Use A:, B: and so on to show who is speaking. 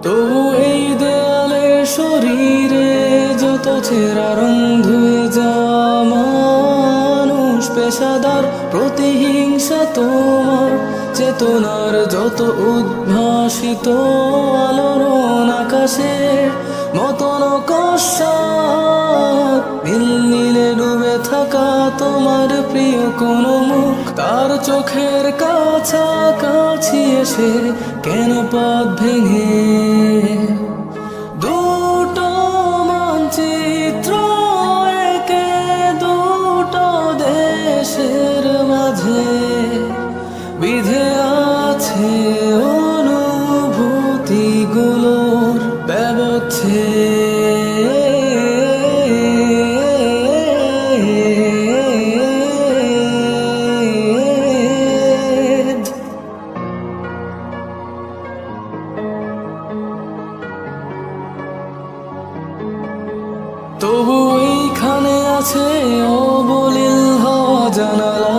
A: তবু এই দেয়ালে শরীরে যত ছেঁড়া রং ধুয়ে যাওয়া মানুষ, পেশাদার প্রতিহিংসা তোমার চেতনার যত উদ্ভাসিত আলোড়ন, আকাশের মতন কষাত নীল নীলে ডুবে থাকা তোমার প্রিয় কোনো মুখ, তার চোখের কাছাকাছি এসে কেন পথ ভেঙে দুটো মানচিত্র একে দুটো দেশের মাঝে বিধে আছে অনুভূতিগুলোর ব্যবচ্ছেদ। তবু এইখানে আছে অবলীল হওয়া জানালা,